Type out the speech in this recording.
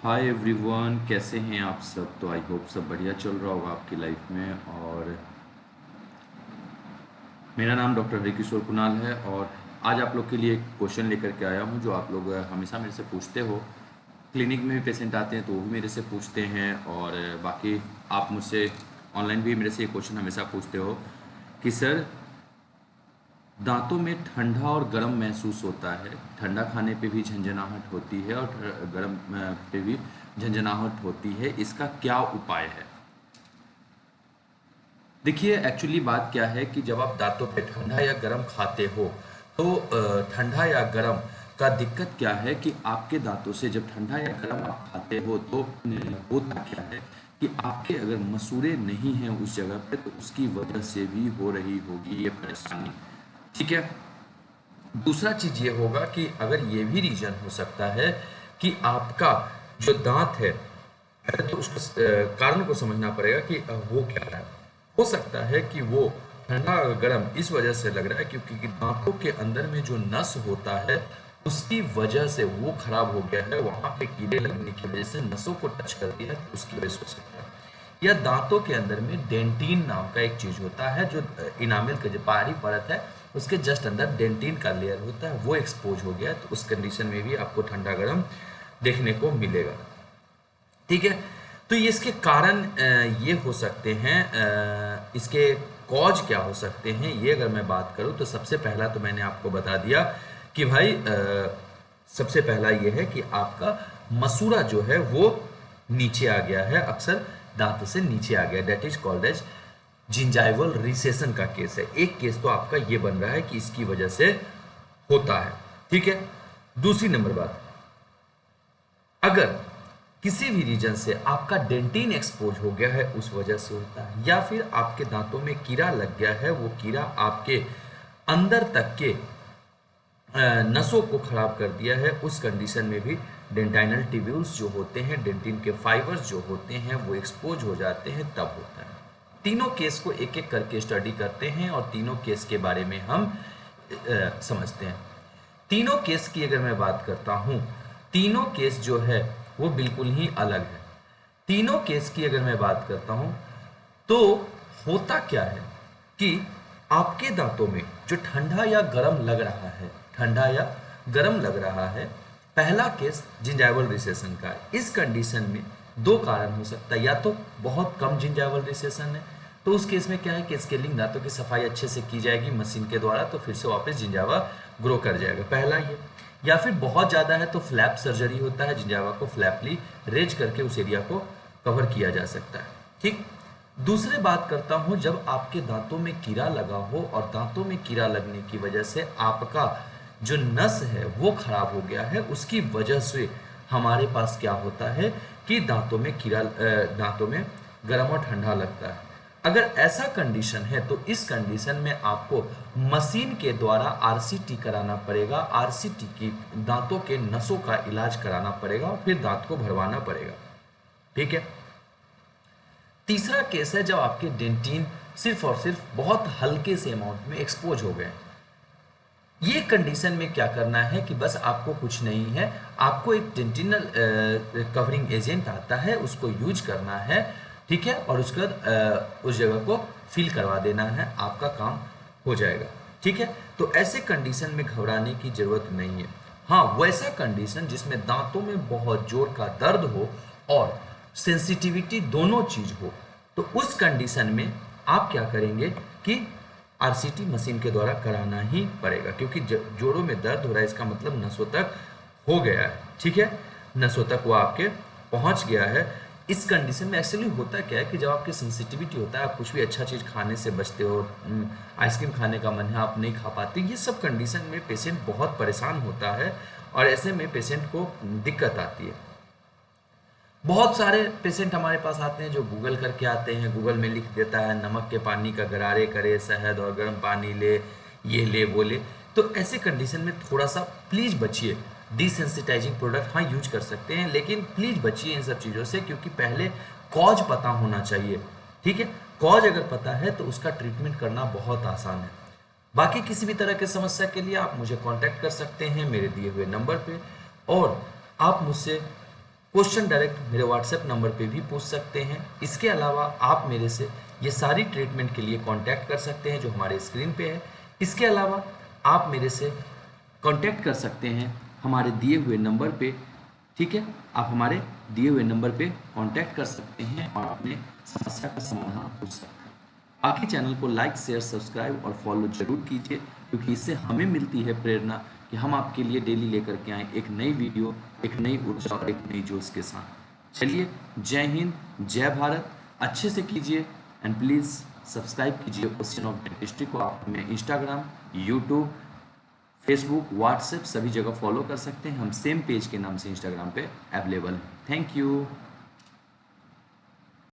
Hi everyone, कैसे हैं आप सब। तो आई होप सब बढ़िया चल रहा होगा आपकी लाइफ में। और मेरा नाम डॉक्टर हरिकिशोर कुणाल है और आज आप लोग के लिए एक क्वेश्चन लेकर के आया हूं जो आप लोग हमेशा मेरे से पूछते हो। क्लिनिक में भी पेशेंट आते हैं तो वो भी मेरे से पूछते हैं, और बाकी आप मुझसे ऑनलाइन भी मेरे से ये क्वेश्चन हमेशा पूछते हो कि सर, दांतों में ठंडा और गर्म महसूस होता है। ठंडा खाने पे भी झंझनाहट होती है और गर्म पे भी झंझनाहट होती है, इसका क्या उपाय है। देखिए, एक्चुअली बात क्या है कि जब आप दांतों पे ठंडा या गर्म खाते हो तो ठंडा या गर्म का दिक्कत क्या है कि आपके दांतों से जब ठंडा या गर्म आप खाते हो तो होता क्या है कि आपके अगर मसूड़े नहीं हैं उस जगह पे तो उसकी वजह से भी हो रही होगी ये परेशानी। ठीक है। दूसरा चीज ये होगा कि अगर ये भी रीजन हो सकता है कि आपका जो दांत है, पहले तो उसको कारण को समझना पड़ेगा कि वो क्या है। हो सकता है कि वो ठंडा और गर्म इस वजह से लग रहा है क्योंकि दांतों के अंदर में जो नस होता है उसकी वजह से वो खराब हो गया है, वहां पे कीड़े लगने की वजह से नसों को टच कर दिया है, तो उसकी वजह से हो सकता है। या दांतों के अंदर में डेंटिन नाम का एक चीज होता है, जो इनामिल का जो बाहरी परत है उसके जस्ट अंदर डेंटिन का लेयर होता है, वो एक्सपोज हो गया है, तो उस कंडीशन में भी आपको ठंडा गर्म देखने को मिलेगा। ठीक है। तो ये इसके कारण ये हो सकते हैं, इसके कॉज क्या हो सकते हैं, ये अगर मैं बात करूं तो सबसे पहला तो मैंने आपको बता दिया कि भाई सबसे पहला ये है कि आपका मसूड़ा जो है वो नीचे आ गया है, अक्सर दांत से नीचे आ गया, that is called as gingival recession का केस है। एक केस तो आपका ये बन रहा है कि इसकी वजह से होता है। ठीक है। दूसरी नंबर बात, अगर किसी भी रीजन से आपका डेंटिन एक्सपोज हो गया है उस वजह से होता है, या फिर आपके दांतों में कीड़ा लग गया है, वो कीड़ा आपके अंदर तक के नसों को खराब कर दिया है, उस कंडीशन में भी डेंटाइनल ट्यूब्यूल्स जो होते हैं, डेंटिन के फाइबर्स जो होते हैं वो एक्सपोज हो जाते हैं, तब होता है। तीनों केस को एक एक करके स्टडी करते हैं और तीनों केस के बारे में हम समझते हैं। तीनों केस की अगर मैं बात करता हूं, तीनों केस जो है वो बिल्कुल ही अलग है। तीनों केस की अगर मैं बात करता हूं तो होता क्या है कि आपके दांतों में जो ठंडा या गर्म लग रहा है, ठंडा या गर्म लग रहा है, पहला केस जिंजाइवल रिसेशन का है। इस कंडीशन में दो कारण हो सकता है, या तो बहुत कम जिंजाइवल रिसेशन है तो उस केस में क्या है कि स्केलिंग दांतों की सफाई अच्छे से की जाएगी मशीन के द्वारा, तो फिर से वापस जिंजावा ग्रो कर जाएगा, पहला ये। या फिर बहुत ज़्यादा है तो फ्लैप सर्जरी होता है, जिंजावा को फ्लैपली रेज करके उस एरिया को कवर किया जा सकता है। ठीक। दूसरे बात करता हूं, जब आपके दांतों में कीड़ा लगा हो और दांतों में कीड़ा लगने की वजह से आपका जो नस है वो खराब हो गया है, उसकी वजह से हमारे पास क्या होता है कि दांतों में दांतों में गर्म और ठंडा लगता है। अगर ऐसा कंडीशन है तो इस कंडीशन में आपको मशीन के द्वारा आरसीटी कराना पड़ेगा, आरसीटी की दांतों के नसों का इलाज कराना पड़ेगा और फिर दांत को भरवाना पड़ेगा। ठीक है। तीसरा केस है जब आपके डेंटिन सिर्फ और सिर्फ बहुत हल्के से अमाउंट में एक्सपोज हो गए। ये कंडीशन में क्या करना है कि बस आपको कुछ नहीं है, आपको एक डेंटिनल कवरिंग एजेंट आता है, उसको यूज करना है। ठीक है। और उसके बाद उस जगह को फिल करवा देना है, आपका काम हो जाएगा। ठीक है। तो ऐसे कंडीशन में घबराने की जरूरत नहीं है। हाँ, वैसा कंडीशन जिसमें दांतों में बहुत जोर का दर्द हो और सेंसिटिविटी दोनों चीज हो, तो उस कंडीशन में आप क्या करेंगे कि आरसीटी मशीन के द्वारा कराना ही पड़ेगा, क्योंकि जोड़ों में दर्द हो रहा है, इसका मतलब नसों तक हो गया है। ठीक है। नसों तक वो आपके पहुंच गया है। इस कंडीशन में एक्चुअली होता क्या है कि जब आपकी सेंसिटिविटी होता है, आप कुछ भी अच्छा चीज़ खाने से बचते हो, आइसक्रीम खाने का मन है आप नहीं खा पाते, ये सब कंडीशन में पेशेंट बहुत परेशान होता है और ऐसे में पेशेंट को दिक्कत आती है। बहुत सारे पेशेंट हमारे पास आते हैं जो गूगल करके आते हैं, गूगल में लिख देता है नमक के पानी का गरारे करे, शहद और गर्म पानी ले, ये ले वो ले। तो ऐसे कंडीशन में थोड़ा सा प्लीज़ बचिए। डिसेंसिटाइजिंग प्रोडक्ट हाँ यूज कर सकते हैं, लेकिन प्लीज़ बचिए इन सब चीज़ों से, क्योंकि पहले कॉज पता होना चाहिए। ठीक है। कॉज अगर पता है तो उसका ट्रीटमेंट करना बहुत आसान है। बाकी किसी भी तरह की समस्या के लिए आप मुझे कांटेक्ट कर सकते हैं मेरे दिए हुए नंबर पे, और आप मुझसे क्वेश्चन डायरेक्ट मेरे व्हाट्सएप नंबर पे भी पूछ सकते हैं। इसके अलावा आप मेरे से ये सारी ट्रीटमेंट के लिए कांटेक्ट कर सकते हैं जो हमारे स्क्रीन पे है। इसके अलावा आप मेरे से कांटेक्ट कर सकते हैं हमारे दिए हुए नंबर पे, ठीक है। आप हमारे दिए हुए नंबर पे कांटेक्ट कर सकते हैं और अपने समस्या का समाधान पूछ सकते हैं। बाकी चैनल को लाइक, शेयर, सब्सक्राइब और फॉलो जरूर कीजिए, क्योंकि इससे हमें मिलती है प्रेरणा कि हम आपके लिए डेली लेकर के आएँ एक नई वीडियो, एक नई ऊर्जा और एक नई जोश के साथ। चलिए, जय हिंद, जय भारत। अच्छे से कीजिए एंड प्लीज़ सब्सक्राइब कीजिए क्वेश्चन ऑफ डेंटिस्ट्री को। आप हमें इंस्टाग्राम, यूट्यूब, फेसबुक, व्हाट्सएप सभी जगह फॉलो कर सकते हैं। हम सेम पेज के नाम से इंस्टाग्राम पे अवेलेबल हैं। Thank you.